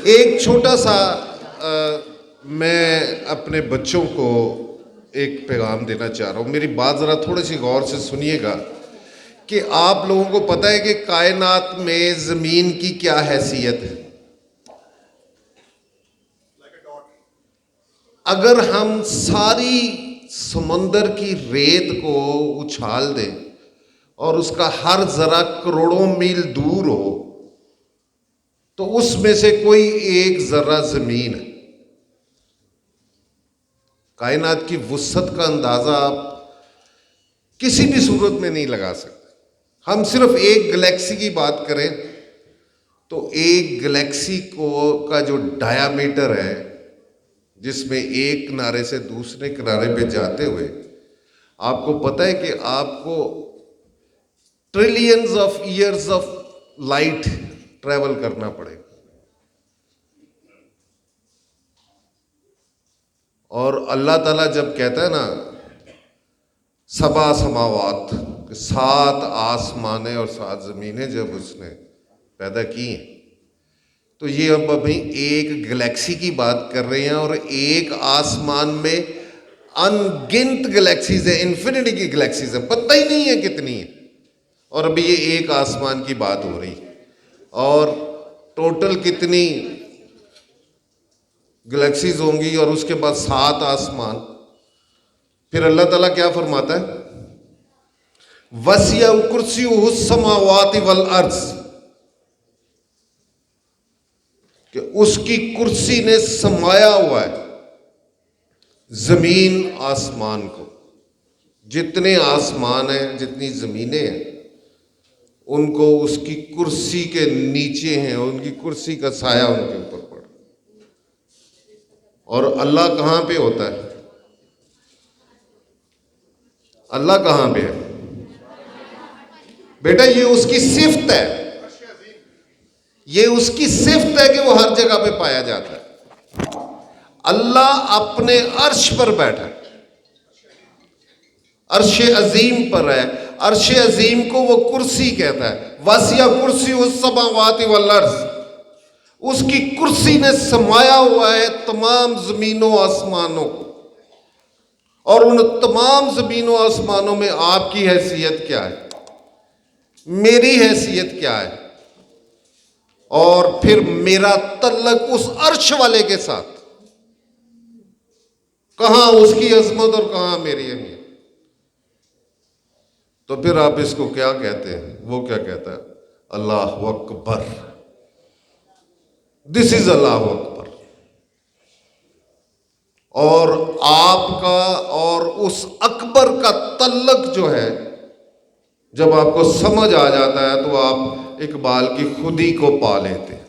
ایک چھوٹا سا میں اپنے بچوں کو ایک پیغام دینا چاہ رہا ہوں. میری بات ذرا تھوڑی سی غور سے سنیے گا کہ آپ لوگوں کو پتہ ہے کہ کائنات میں زمین کی کیا حیثیت ہے. اگر ہم ساری سمندر کی ریت کو اچھال دیں اور اس کا ہر ذرہ کروڑوں میل دور ہو تو اس میں سے کوئی ایک ذرہ زمین ہے. کائنات کی وسعت کا اندازہ آپ کسی بھی صورت میں نہیں لگا سکتے. ہم صرف ایک گلیکسی کی بات کریں تو ایک گلیکسی کا جو ڈایامیٹر ہے، جس میں ایک کنارے سے دوسرے کنارے پہ جاتے ہوئے آپ کو پتہ ہے کہ آپ کو trillions of years of light travel کرنا پڑے گا. اور اللہ تعالیٰ جب کہتا ہے نا سبع سماوات، 7 آسمانیں اور 7 زمینیں جب اس نے پیدا کی ہیں، تو یہ اب ابھی ایک گلیکسی کی بات کر رہے ہیں اور ایک آسمان میں ان گنت گلیکسیز ہیں، انفینٹی کی گلیکسیز ہیں، پتہ ہی نہیں ہے کتنی ہیں. اور ابھی یہ ایک آسمان کی بات ہو رہی ہے اور ٹوٹل کتنی گلیکسیز ہوں گی اور اس کے بعد 7 آسمان. پھر اللہ تعالیٰ کیا فرماتا ہے؟ وسع کرسیہ السماوات والارض، کہ اس کی کرسی نے سمایا ہوا ہے زمین آسمان کو. جتنے آسمان ہیں، جتنی زمینیں ہیں، ان کو اس کی کرسی کے نیچے ہیں، ان کی کرسی کا سایہ ان کے اوپر پڑا. اور اللہ کہاں پہ ہوتا ہے؟ اللہ کہاں پہ ہے بیٹا؟ یہ اس کی صفت ہے، یہ اس کی صفت ہے کہ وہ ہر جگہ پہ پایا جاتا ہے. اللہ اپنے عرش پر بیٹھا ہے، عرش عظیم پر ہے. عرش عظیم کو وہ کرسی کہتا ہے. وسع کرسی السماوات والارض، اس کی کرسی نے سمایا ہوا ہے تمام زمینوں آسمانوں کو. اور ان تمام زمینوں آسمانوں میں آپ کی حیثیت کیا ہے؟ میری حیثیت کیا ہے؟ اور پھر میرا تعلق اس عرش والے کے ساتھ، کہاں اس کی عظمت اور کہاں میری اہمیت. تو پھر آپ اس کو کیا کہتے ہیں؟ وہ کیا کہتا ہے؟ اللہ اکبر. دس از اللہ اکبر. اور آپ کا اور اس اکبر کا تعلق جو ہے، جب آپ کو سمجھ آ جاتا ہے تو آپ اقبال کی خودی کو پا لیتے ہیں.